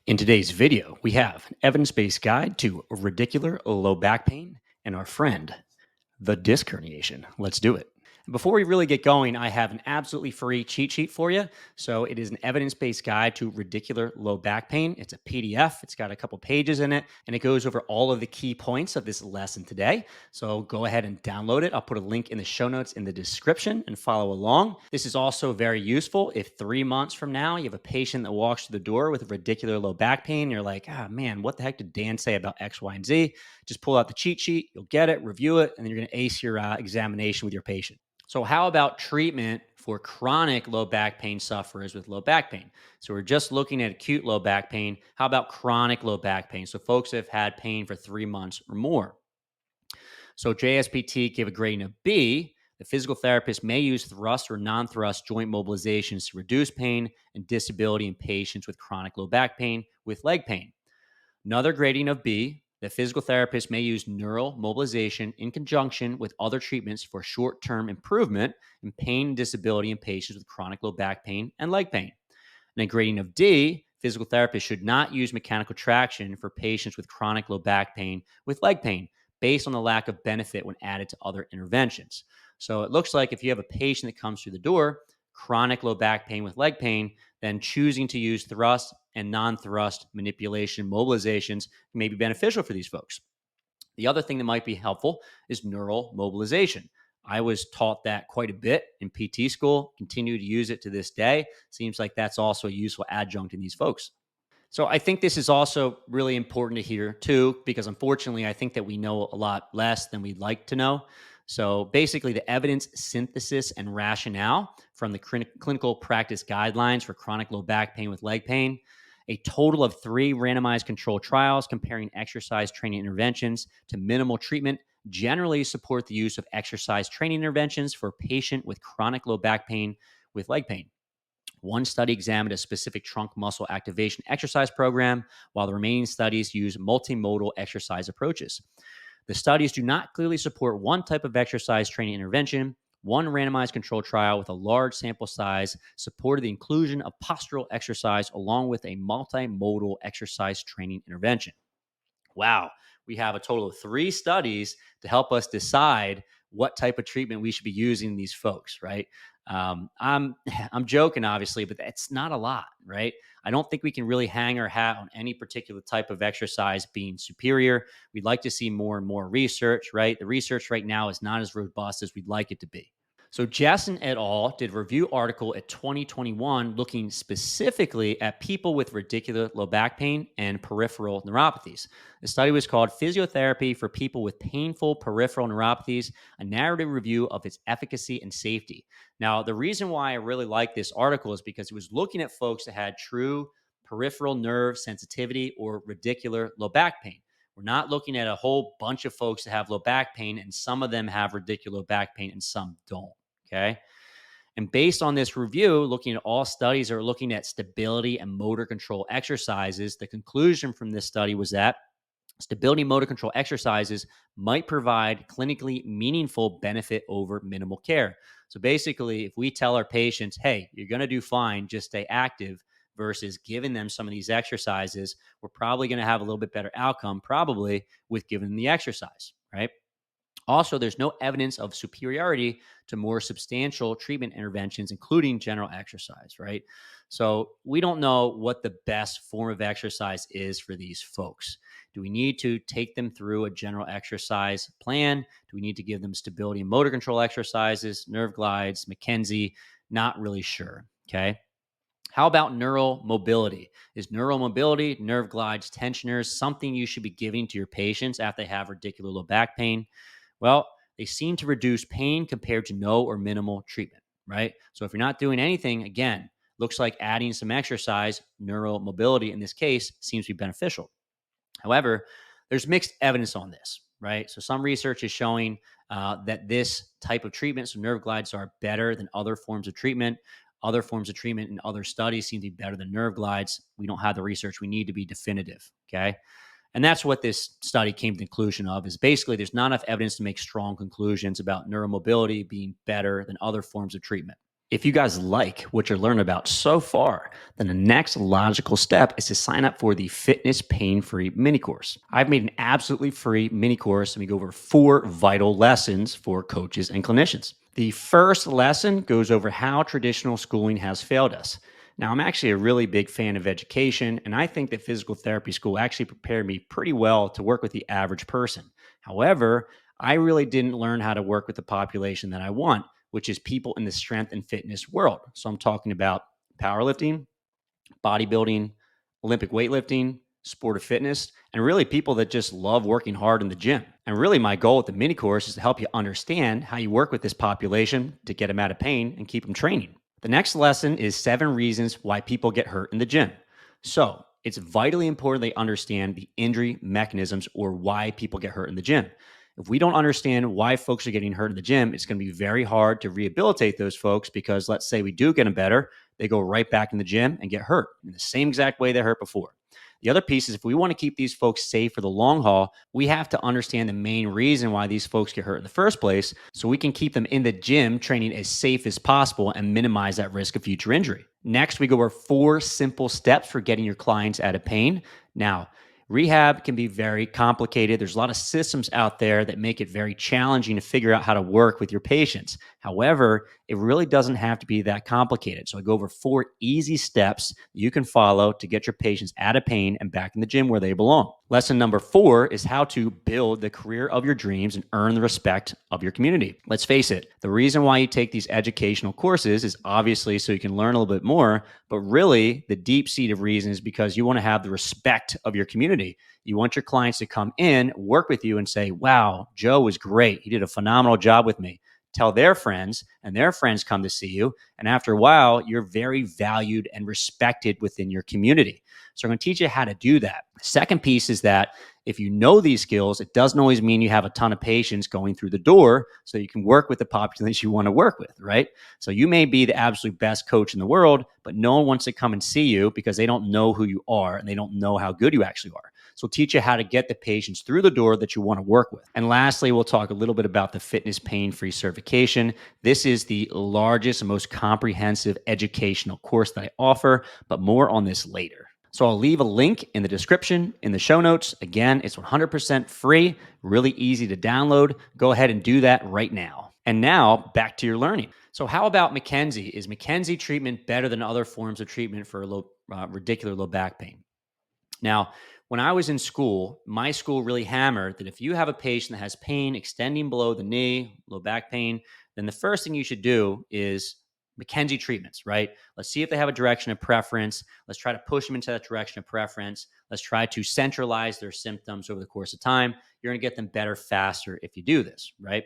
In today's video, we have an evidence-based guide to radicular low back pain and our friend, the disc herniation. Let's do it. Before we really get going, I have an absolutely free cheat sheet for you. So it is an evidence-based guide to radicular low back pain. It's a PDF. It's got a couple pages in it, and it goes over all of the key points of this lesson today. So go ahead and download it. I'll put a link in the show notes in the description and follow along. This is also very useful if 3 months from now you have a patient that walks through the door with radicular low back pain. And you're like, man, what the heck did Dan say about X, Y, and Z? Just pull out the cheat sheet. You'll get it, review it, and then you're going to ace your examination with your patient. So how about treatment for chronic low back pain sufferers with low back pain? So we're just looking at acute low back pain. How about chronic low back pain? So folks that have had pain for 3 months or more. So JSPT gave a grading of B. The physical therapist may use thrust or non-thrust joint mobilizations to reduce pain and disability in patients with chronic low back pain with leg pain. Another grading of B. The physical therapist may use neural mobilization in conjunction with other treatments for short-term improvement in pain and disability in patients with chronic low back pain and leg pain. And a grading of D, physical therapists should not use mechanical traction for patients with chronic low back pain with leg pain based on the lack of benefit when added to other interventions. So it looks like if you have a patient that comes through the door, chronic low back pain with leg pain, then choosing to use thrust and non-thrust manipulation mobilizations may be beneficial for these folks. The other thing that might be helpful is neural mobilization. I was taught that quite a bit in PT school, continue to use it to this day. Seems like that's also a useful adjunct in these folks. So I think this is also really important to hear too, because unfortunately, I think that we know a lot less than we'd like to know. So basically, the evidence synthesis and rationale from the clinical practice guidelines for chronic low back pain with leg pain, a total of 3 randomized controlled trials comparing exercise training interventions to minimal treatment generally support the use of exercise training interventions for a patient with chronic low back pain with leg pain. One study examined a specific trunk muscle activation exercise program, while the remaining studies use multimodal exercise approaches. The studies do not clearly support one type of exercise training intervention. One randomized controlled trial with a large sample size supported the inclusion of postural exercise along with a multimodal exercise training intervention. Wow, we have a total of 3 studies to help us decide what type of treatment we should be using in these folks, right? I'm joking, obviously, but that's not a lot, right? I don't think we can really hang our hat on any particular type of exercise being superior. We'd like to see more and more research, right? The research right now is not as robust as we'd like it to be. So Jason et al. Did a review article at 2021 looking specifically at people with radicular low back pain and peripheral neuropathies. The study was called Physiotherapy for People with Painful Peripheral Neuropathies, a narrative review of its efficacy and safety. Now, the reason why I really like this article is because it was looking at folks that had true peripheral nerve sensitivity or radicular low back pain. We're not looking at a whole bunch of folks that have low back pain, and some of them have radicular back pain and some don't. Okay. And based on this review, looking at all studies are looking at stability and motor control exercises, the conclusion from this study was that stability and motor control exercises might provide clinically meaningful benefit over minimal care. So basically, if we tell our patients, hey, you're going to do fine, just stay active, versus giving them some of these exercises, we're probably going to have a little bit better outcome, probably with giving them the exercise, right? Also, there's no evidence of superiority to more substantial treatment interventions, including general exercise, right? So we don't know what the best form of exercise is for these folks. Do we need to take them through a general exercise plan? Do we need to give them stability and motor control exercises, nerve glides, McKenzie? Not really sure, okay? How about neural mobility? Is neural mobility, nerve glides, tensioners something you should be giving to your patients after they have radicular low back pain? Well, they seem to reduce pain compared to no or minimal treatment, right? So if you're not doing anything, again, looks like adding some exercise, neural mobility in this case, seems to be beneficial. However, there's mixed evidence on this, right? So some research is showing that this type of treatment, so nerve glides, are better than other forms of treatment. Other forms of treatment in other studies seem to be better than nerve glides. We don't have the research we need to be definitive, okay? And that's what this study came to the conclusion of, is basically there's not enough evidence to make strong conclusions about neuromobility being better than other forms of treatment. If you guys like what you're learning about so far, then the next logical step is to sign up for the Fitness Pain Free mini course. I've made an absolutely free mini course and we go over 4 vital lessons for coaches and clinicians. The first lesson goes over how traditional schooling has failed us. Now, I'm actually a really big fan of education, and I think that physical therapy school actually prepared me pretty well to work with the average person. However, I really didn't learn how to work with the population that I want, which is people in the strength and fitness world. So I'm talking about powerlifting, bodybuilding, Olympic weightlifting, sport of fitness, and really people that just love working hard in the gym. And really, my goal with the mini course is to help you understand how you work with this population to get them out of pain and keep them training. The next lesson is 7 reasons why people get hurt in the gym. So it's vitally important they understand the injury mechanisms or why people get hurt in the gym. If we don't understand why folks are getting hurt in the gym, it's going to be very hard to rehabilitate those folks because let's say we do get them better, they go right back in the gym and get hurt in the same exact way they hurt before. The other piece is if we want to keep these folks safe for the long haul, we have to understand the main reason why these folks get hurt in the first place so we can keep them in the gym training as safe as possible and minimize that risk of future injury. Next, we go over 4 simple steps for getting your clients out of pain. Now, rehab can be very complicated. There's a lot of systems out there that make it very challenging to figure out how to work with your patients. However, it really doesn't have to be that complicated. So I go over 4 easy steps you can follow to get your patients out of pain and back in the gym where they belong. Lesson number 4 is how to build the career of your dreams and earn the respect of your community. Let's face it, the reason why you take these educational courses is obviously so you can learn a little bit more, but really the deep-seated reason is because you want to have the respect of your community. You want your clients to come in, work with you and say, wow, Joe was great. He did a phenomenal job with me. Tell their friends, and their friends come to see you. And after a while, you're very valued and respected within your community. So I'm going to teach you how to do that. The second piece is that if you know these skills, it doesn't always mean you have a ton of patients going through the door so you can work with the population you want to work with, right? So you may be the absolute best coach in the world, but no one wants to come and see you because they don't know who you are and they don't know how good you actually are. So we'll teach you how to get the patients through the door that you want to work with. And lastly, we'll talk a little bit about the Fitness Pain-Free certification. This is the largest and most comprehensive educational course that I offer, but more on this later. So I'll leave a link in the description, in the show notes. Again, it's 100% free, really easy to download. Go ahead and do that right now. And now back to your learning. So how about McKenzie? Is McKenzie treatment better than other forms of treatment for radicular low back pain? Now, when I was in school, my school really hammered that if you have a patient that has pain extending below the knee, low back pain, then the first thing you should do is McKenzie treatments, right? Let's see if they have a direction of preference. Let's try to push them into that direction of preference. Let's try to centralize their symptoms over the course of time. You're going to get them better faster if you do this, right?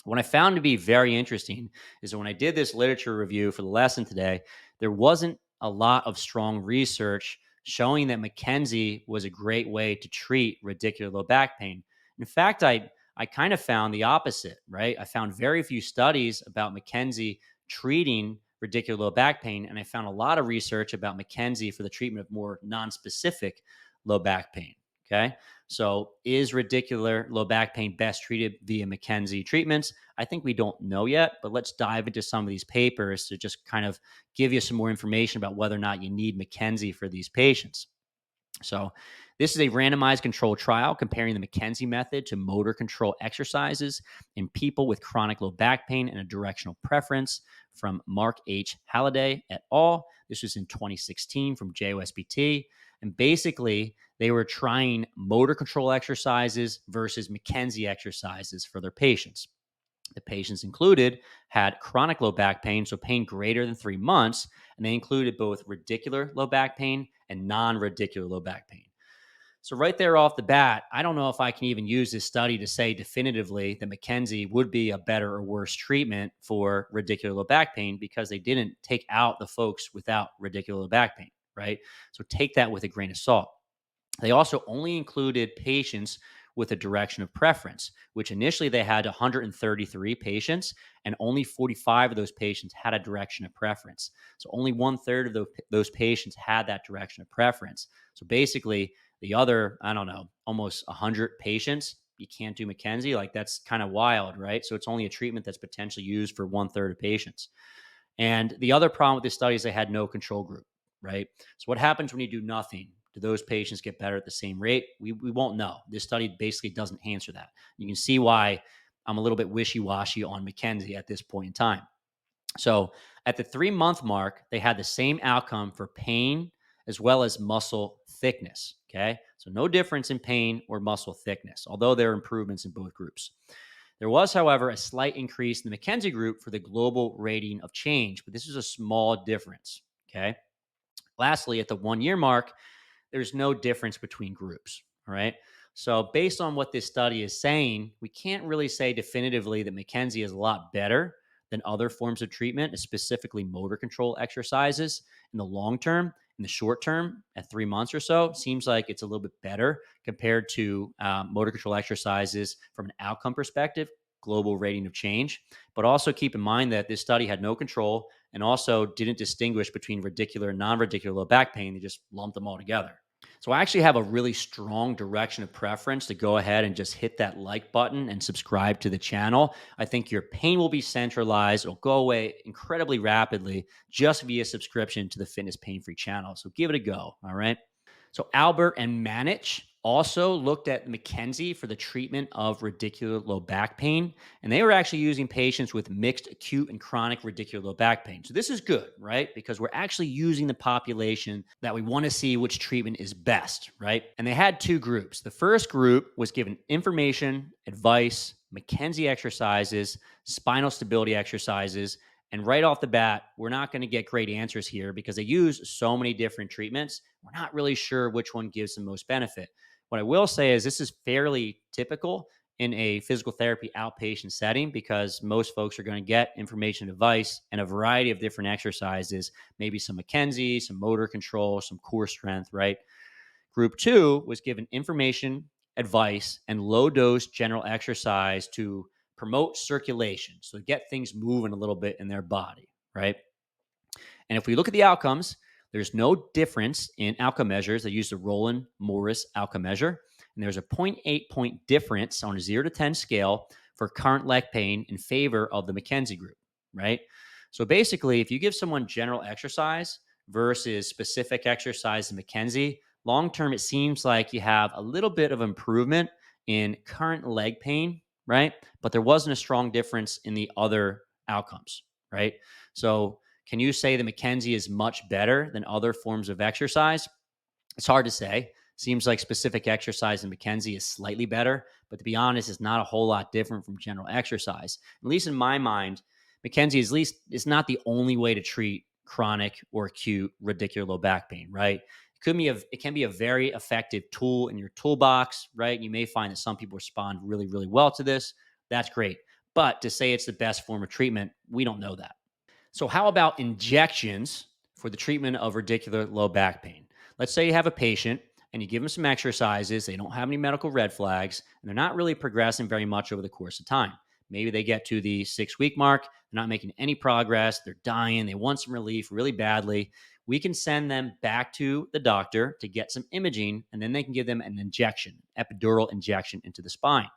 What I found to be very interesting is that when I did this literature review for the lesson today, there wasn't a lot of strong research showing that McKenzie was a great way to treat radicular low back pain. In fact, I kind of found the opposite, right? I found very few studies about McKenzie treating radicular low back pain, and I found a lot of research about McKenzie for the treatment of more non-specific low back pain, okay? So is radicular low back pain best treated via McKenzie treatments? I think we don't know yet, but let's dive into some of these papers to just kind of give you some more information about whether or not you need McKenzie for these patients. So this is a randomized controlled trial comparing the McKenzie method to motor control exercises in people with chronic low back pain and a directional preference from Mark H. Halliday et al. This was in 2016 from JOSPT. And basically, they were trying motor control exercises versus McKenzie exercises for their patients. The patients included had chronic low back pain, so pain greater than 3 months, and they included both radicular low back pain and non-radicular low back pain. So right there off the bat, I don't know if I can even use this study to say definitively that McKenzie would be a better or worse treatment for radicular low back pain because they didn't take out the folks without radicular low back pain, right? So take that with a grain of salt. They also only included patients with a direction of preference, which initially they had 133 patients, and only 45 of those patients had a direction of preference. So only 1/3 of those patients had that direction of preference. So basically, the other, I don't know, almost 100 patients, you can't do McKenzie. Like that's kind of wild, right? So it's only a treatment that's potentially used for 1/3 of patients. And the other problem with this study is they had no control group, right? So what happens when you do nothing? Do those patients get better at the same rate? We won't know. This study basically doesn't answer that. You can see why I'm a little bit wishy-washy on McKenzie at this point in time. So at the 3-month mark, they had the same outcome for pain as well as muscle thickness. Okay. So no difference in pain or muscle thickness, although there are improvements in both groups. There was, however, a slight increase in the McKenzie group for the global rating of change, but this is a small difference. Okay. Lastly, at the 1-year mark, there's no difference between groups. All right. So, based on what this study is saying, we can't really say definitively that McKenzie is a lot better than other forms of treatment, specifically motor control exercises in the long term. In the short term, at 3 months or so, seems like it's a little bit better compared to motor control exercises from an outcome perspective, global rating of change. But also keep in mind that this study had no control and also didn't distinguish between radicular and non radicular low back pain. They just lumped them all together. So I actually have a really strong direction of preference to go ahead and just hit that like button and subscribe to the channel. I think your pain will be centralized. It'll go away incredibly rapidly just via subscription to the Fitness Pain Free channel. So give it a go. All right. So Albert and Manich also looked at McKenzie for the treatment of radicular low back pain, and they were actually using patients with mixed acute and chronic radicular low back pain. So this is good, right? Because we're actually using the population that we want to see which treatment is best, right? And they had 2 groups. The first group was given information, advice, McKenzie exercises, spinal stability exercises, and right off the bat, we're not going to get great answers here because they use so many different treatments. We're not really sure which one gives the most benefit. What I will say is this is fairly typical in a physical therapy outpatient setting because most folks are going to get information, advice, and a variety of different exercises, maybe some McKenzie, some motor control, some core strength, right? Group 2 was given information, advice, and low dose general exercise to promote circulation. So get things moving a little bit in their body, right? And if we look at the outcomes, there's no difference in outcome measures. They use the Roland Morris outcome measure. And there's a 0.8 point difference on a 0 to 10 scale for current leg pain in favor of the McKenzie group, right? So basically, if you give someone general exercise versus specific exercise in McKenzie, long term, it seems like you have a little bit of improvement in current leg pain, right? But there wasn't a strong difference in the other outcomes, right? So can you say that McKenzie is much better than other forms of exercise? It's hard to say. Seems like specific exercise in McKenzie is slightly better, but to be honest, it's not a whole lot different from general exercise. At least in my mind, McKenzie is not the only way to treat chronic or acute radicular low back pain, right? It can be a very effective tool in your toolbox, right? You may find that some people respond really, really well to this. That's great. But to say it's the best form of treatment, we don't know that. So, how about injections for the treatment of radicular low back pain? Let's say you have a patient and you give them some exercises, they don't have any medical red flags, and they're not really progressing very much over the course of time. Maybe they get to the 6-week mark, they're not making any progress, they're dying, they want some relief really badly. We can send them back to the doctor to get some imaging, and then they can give them an injection, epidural injection into the spine.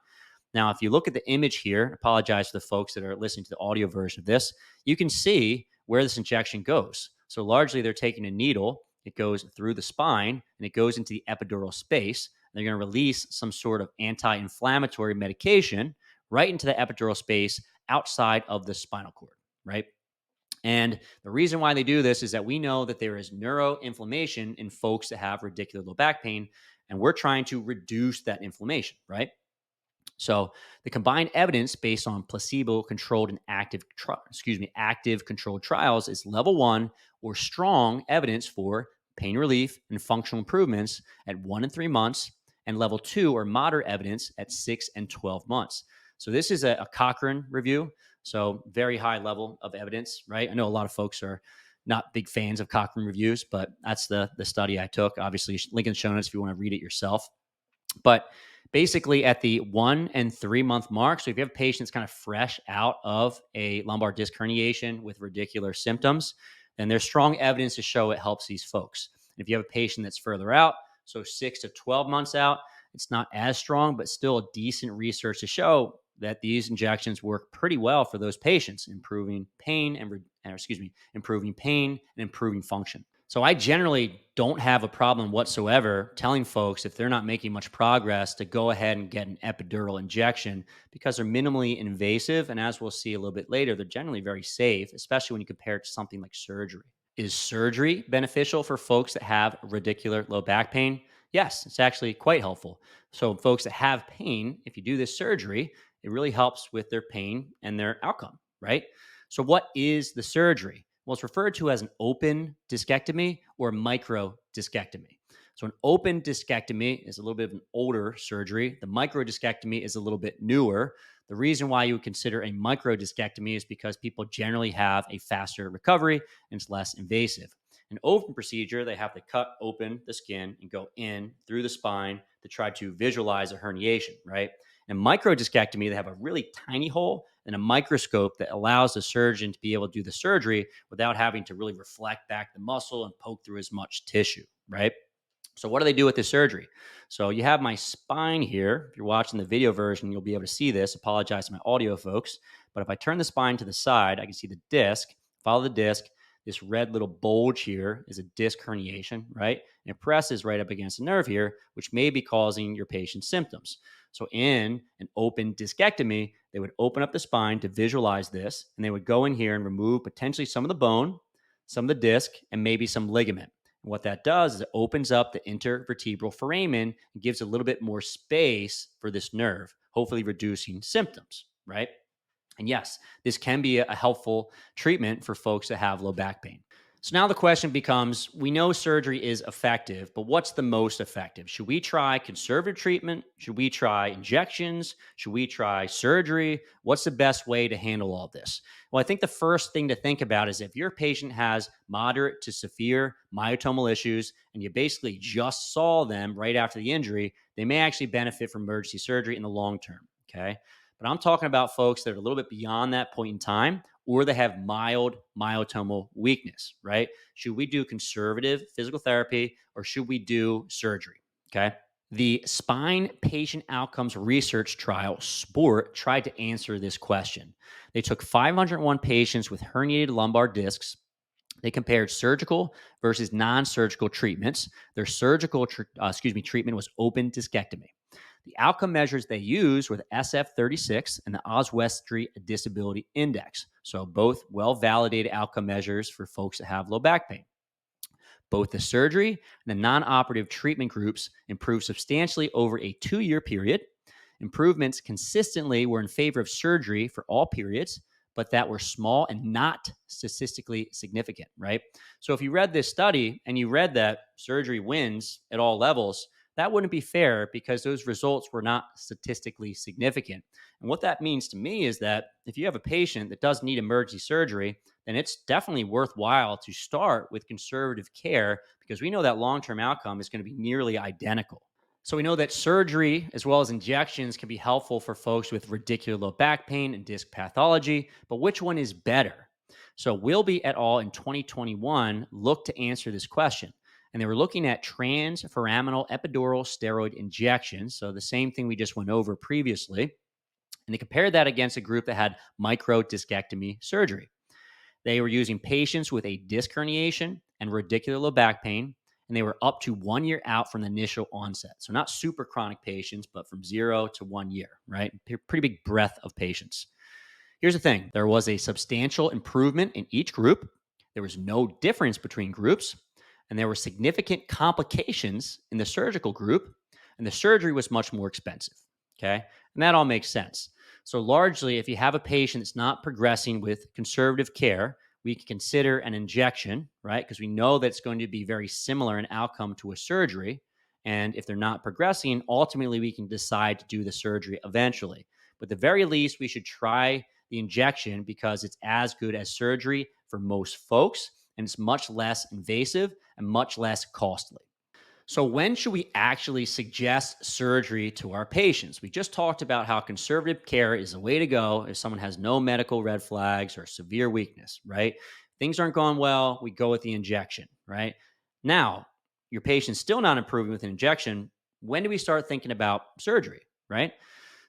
Now, if you look at the image here, I apologize to the folks that are listening to the audio version of this, you can see where this injection goes. So largely they're taking a needle, it goes through the spine, and it goes into the epidural space. They're going to release some sort of anti-inflammatory medication right into the epidural space outside of the spinal cord, right? And the reason why they do this is that we know that there is neuroinflammation in folks that have radicular low back pain, and we're trying to reduce that inflammation, right? So the combined evidence based on placebo-controlled and active controlled trials is level 1 or strong evidence for pain relief and functional improvements at 1 and 3 months, and level 2 or moderate evidence at 6 and 12 months. So this is a Cochrane review, so very high level of evidence, right? I know a lot of folks are not big fans of Cochrane reviews, but that's the study I took. Obviously, link in the show notes if you want to read it yourself. But basically at the 1 and 3 month mark, so if you have patients kind of fresh out of a lumbar disc herniation with radicular symptoms, then there's strong evidence to show it helps these folks. And if you have a patient that's further out, so 6 to 12 months out, it's not as strong, but still decent research to show that these injections work pretty well for those patients, improving pain improving pain and improving function. So I generally don't have a problem whatsoever telling folks if they're not making much progress to go ahead and get an epidural injection because they're minimally invasive. And as we'll see a little bit later, they're generally very safe, especially when you compare it to something like surgery. Is surgery beneficial for folks that have radicular low back pain? Yes, it's actually quite helpful. So, folks that have pain, if you do this surgery, it really helps with their pain and their outcome, right? So, what is the surgery? Well, it's referred to as an open discectomy or microdiscectomy. So, an open discectomy is a little bit of an older surgery. The microdiscectomy is a little bit newer. The reason why you would consider a microdiscectomy is because people generally have a faster recovery and it's less invasive. An open procedure, they have to cut open the skin and go in through the spine to try to visualize a herniation, right? In microdiscectomy, they have a really tiny hole and a microscope that allows the surgeon to be able to do the surgery without having to really reflect back the muscle and poke through as much tissue, right? So what do they do with this surgery? So you have my spine here. If you're watching the video version, you'll be able to see this. Apologize to my audio folks. But if I turn the spine to the side, I can see the disc. Follow the disc. This red little bulge here is a disc herniation, right? And it presses right up against the nerve here, which may be causing your patient's symptoms. So in an open discectomy, they would open up the spine to visualize this, and they would go in here and remove potentially some of the bone, some of the disc, and maybe some ligament. And what that does is it opens up the intervertebral foramen and gives a little bit more space for this nerve, hopefully reducing symptoms, right? And yes, this can be a helpful treatment for folks that have low back pain. So now the question becomes, we know surgery is effective, but what's the most effective? Should we try conservative treatment? Should we try injections? Should we try surgery? What's the best way to handle all this? Well, I think the first thing to think about is if your patient has moderate to severe myotomal issues and you basically just saw them right after the injury, they may actually benefit from emergency surgery in the long term, okay? But I'm talking about folks that are a little bit beyond that point in time, or they have mild myotomal weakness, right? Should we do conservative physical therapy or should we do surgery? Okay. The Spine Patient Outcomes Research Trial, SPORT, tried to answer this question. They took 501 patients with herniated lumbar discs. They compared surgical versus non-surgical treatments. Their treatment was open discectomy. The outcome measures they used were the SF36 and the Oswestry Disability Index. So both well-validated outcome measures for folks that have low back pain. Both the surgery and the non-operative treatment groups improved substantially over a 2-year period. Improvements consistently were in favor of surgery for all periods, but that were small and not statistically significant, right? So if you read this study and you read that surgery wins at all levels, that wouldn't be fair because those results were not statistically significant. And what that means to me is that if you have a patient that does need emergency surgery, then it's definitely worthwhile to start with conservative care because we know that long-term outcome is going to be nearly identical. So we know that surgery as well as injections can be helpful for folks with radicular low back pain and disc pathology, but which one is better? So Wilby et al. In 2021 looked to answer this question. And they were looking at transforaminal epidural steroid injections. So the same thing we just went over previously. And they compared that against a group that had microdiscectomy surgery. They were using patients with a disc herniation and radicular low back pain, and they were up to 1 year out from the initial onset. So not super chronic patients, but from 0 to 1 year, right? Pretty big breadth of patients. Here's the thing. There was a substantial improvement in each group. There was no difference between groups. And there were significant complications in the surgical group, and the surgery was much more expensive, okay? And that all makes sense. So largely, if you have a patient that's not progressing with conservative care, we can consider an injection, right? Because we know that it's going to be very similar in outcome to a surgery. And if they're not progressing, ultimately, we can decide to do the surgery eventually. But at the very least, we should try the injection because it's as good as surgery for most folks, and it's much less invasive and much less costly. So when should we actually suggest surgery to our patients? We just talked about how conservative care is the way to go if someone has no medical red flags or severe weakness, right? Things aren't going well, we go with the injection, right? Now, your patient's still not improving with an injection. When do we start thinking about surgery, right?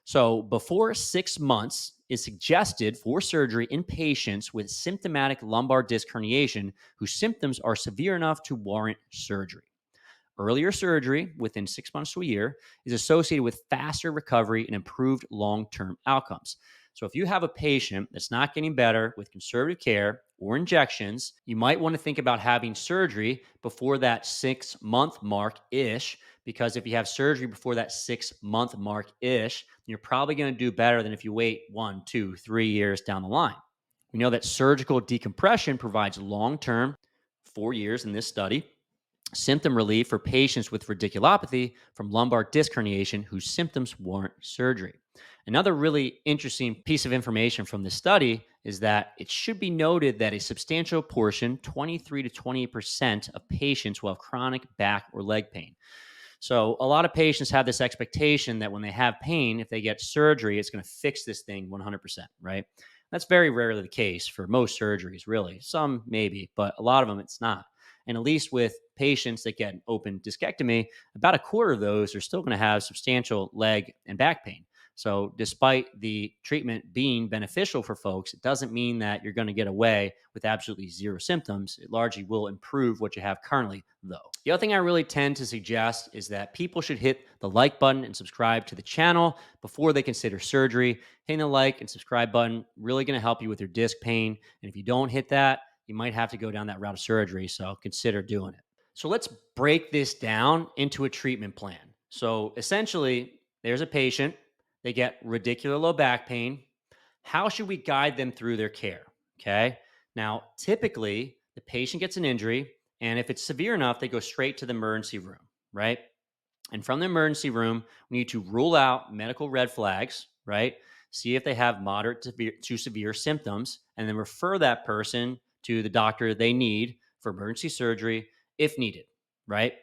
So, before 6 months is suggested for surgery in patients with symptomatic lumbar disc herniation whose symptoms are severe enough to warrant surgery. Earlier surgery, within 6 months to a year, is associated with faster recovery and improved long term outcomes. So, if you have a patient that's not getting better with conservative care or injections, you might want to think about having surgery before that 6 month mark ish. Because if you have surgery before that 6 month mark ish, you're probably going to do better than if you wait 1, 2, 3 years down the line. We know that surgical decompression provides long term, 4 years in this study, symptom relief for patients with radiculopathy from lumbar disc herniation whose symptoms warrant surgery. Another really interesting piece of information from this study is that it should be noted that a substantial portion, 23 to 28% of patients will have chronic back or leg pain. So a lot of patients have this expectation that when they have pain, if they get surgery, it's going to fix this thing 100%, right? That's very rarely the case for most surgeries, really. Some maybe, but a lot of them it's not. And at least with patients that get an open discectomy, about a quarter of those are still going to have substantial leg and back pain. So, despite the treatment being beneficial for folks, it doesn't mean that you're going to get away with absolutely zero symptoms. It largely will improve what you have currently, though. The other thing I really tend to suggest is that people should hit the like button and subscribe to the channel before they consider surgery. Hitting the like and subscribe button really going to help you with your disc pain. And if you don't hit that, you might have to go down that route of surgery. So, consider doing it. So, let's break this down into a treatment plan. So, essentially, there's a patient. They get radicular low back pain. How should we guide them through their care? Okay. Now, typically, the patient gets an injury, and if it's severe enough, they go straight to the emergency room, right? And from the emergency room, we need to rule out medical red flags, right? See if they have moderate to severe symptoms, and then refer that person to the doctor they need for emergency surgery if needed, right?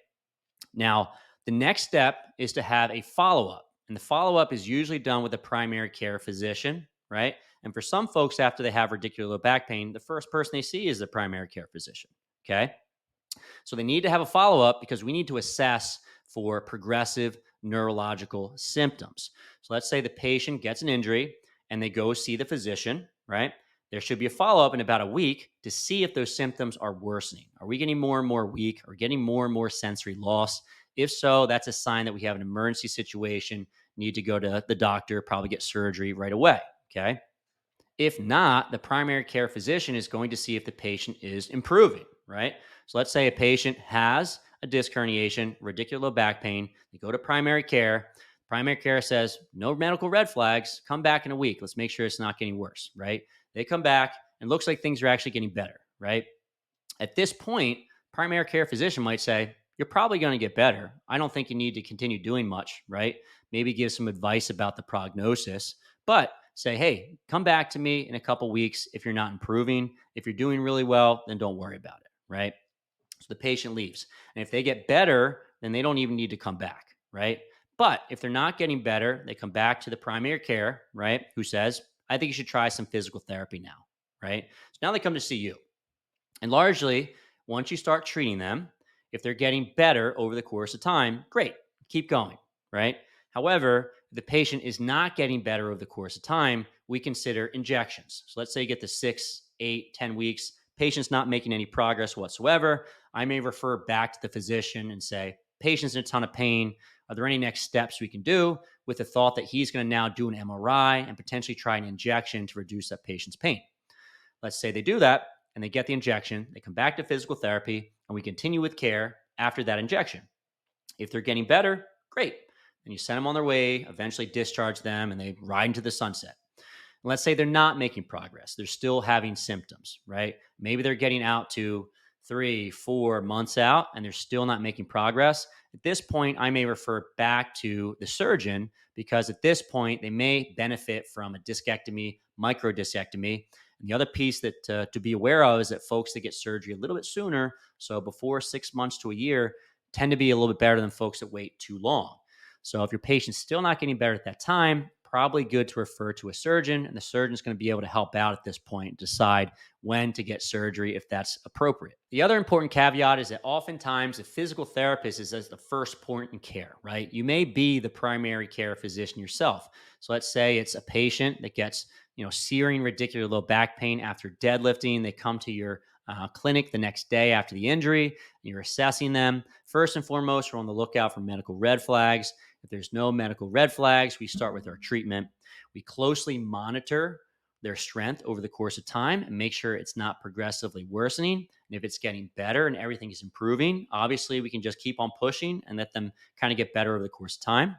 Now, the next step is to have a follow up. And the follow up is usually done with a primary care physician, right? And for some folks, after they have radicular low back pain, the first person they see is the primary care physician, okay? So they need to have a follow up because we need to assess for progressive neurological symptoms. So let's say the patient gets an injury and they go see the physician, right? There should be a follow up in about a week to see if those symptoms are worsening. Are we getting more and more weak or getting more and more sensory loss? If so, that's a sign that we have an emergency situation, need to go to the doctor, probably get surgery right away, okay? If not, the primary care physician is going to see if the patient is improving, right? So let's say a patient has a disc herniation, radicular low back pain. They go to primary care. Primary care says, no medical red flags. Come back in a week. Let's make sure it's not getting worse, right? They come back and looks like things are actually getting better, right? At this point, primary care physician might say, you're probably going to get better. I don't think you need to continue doing much, right? Maybe give some advice about the prognosis, but say, hey, come back to me in a couple weeks if you're not improving. If you're doing really well, then don't worry about it, right? So the patient leaves. And if they get better, then they don't even need to come back, right? But if they're not getting better, they come back to the primary care, right? Who says, I think you should try some physical therapy now, right? So now they come to see you. And largely, once you start treating them, if they're getting better over the course of time, great, keep going, right? However, if the patient is not getting better over the course of time, we consider injections. So let's say you get to 6, 8, 10 weeks, patient's not making any progress whatsoever. I may refer back to the physician and say, patient's in a ton of pain. Are there any next steps we can do, with the thought that he's going to now do an MRI and potentially try an injection to reduce that patient's pain? Let's say they do that and they get the injection, they come back to physical therapy, and we continue with care after that injection. If they're getting better, great. Then you send them on their way, eventually discharge them, and they ride into the sunset. And let's say they're not making progress. They're still having symptoms, right? Maybe they're getting out to 3, 4 months out, and they're still not making progress. At this point, I may refer back to the surgeon because at this point, they may benefit from a discectomy, microdiscectomy. And the other piece that to be aware of is that folks that get surgery a little bit sooner, so before 6 months to a year, tend to be a little bit better than folks that wait too long. So if your patient's still not getting better at that time, probably good to refer to a surgeon, and the surgeon's going to be able to help out at this point, decide when to get surgery if that's appropriate. The other important caveat is that oftentimes the physical therapist is as the first point in care, right? You may be the primary care physician yourself. So let's say it's a patient that gets, searing radicular low back pain after deadlifting. They come to your clinic the next day after the injury, and you're assessing them. First and foremost, we're on the lookout for medical red flags. If there's no medical red flags, we start with our treatment. We closely monitor their strength over the course of time and make sure it's not progressively worsening. And if it's getting better and everything is improving, obviously we can just keep on pushing and let them kind of get better over the course of time.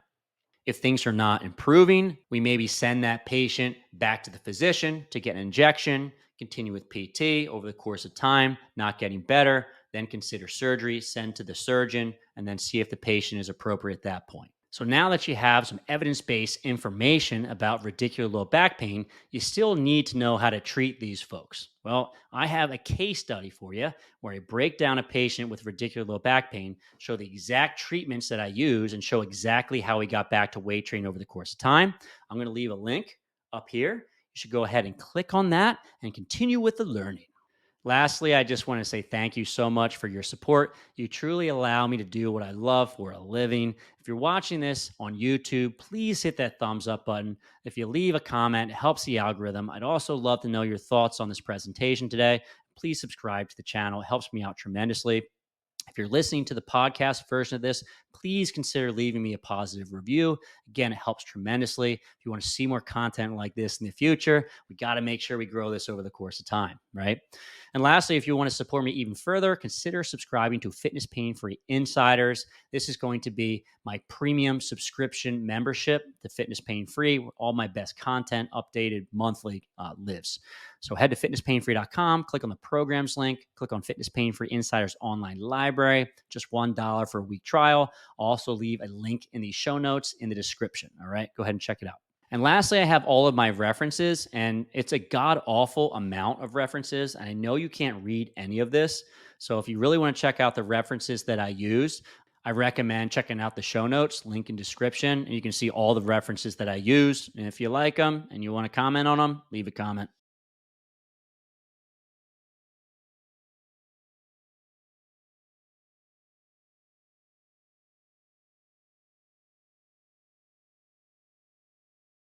If things are not improving, we maybe send that patient back to the physician to get an injection, continue with PT over the course of time, not getting better, then consider surgery, send to the surgeon, and then see if the patient is appropriate at that point. So now that you have some evidence-based information about radicular low back pain, you still need to know how to treat these folks. Well, I have a case study for you where I break down a patient with radicular low back pain, show the exact treatments that I use, and show exactly how he got back to weight training over the course of time. I'm going to leave a link up here. You should go ahead and click on that and continue with the learning. Lastly, I just want to say thank you so much for your support. You truly allow me to do what I love for a living. If you're watching this on YouTube, please hit that thumbs up button. If you leave a comment, it helps the algorithm. I'd also love to know your thoughts on this presentation today. Please subscribe to the channel. It helps me out tremendously. If you're listening to the podcast version of this, please consider leaving me a positive review. Again, it helps tremendously. If you want to see more content like this in the future, we got to make sure we grow this over the course of time, right? And lastly, if you want to support me even further, consider subscribing to Fitness Pain Free Insiders. This is going to be my premium subscription membership to Fitness Pain Free, where all my best content updated monthly lives. So head to fitnesspainfree.com, click on the programs link, click on Fitness Pain Free Insiders online library, just $1 for a week trial. I'll also leave a link in the show notes in the description. All right, go ahead and check it out. And lastly, I have all of my references, and it's a god-awful amount of references. And I know you can't read any of this. So if you really want to check out the references that I use, I recommend checking out the show notes, link in description, and you can see all the references that I use. And if you like them and you want to comment on them, leave a comment.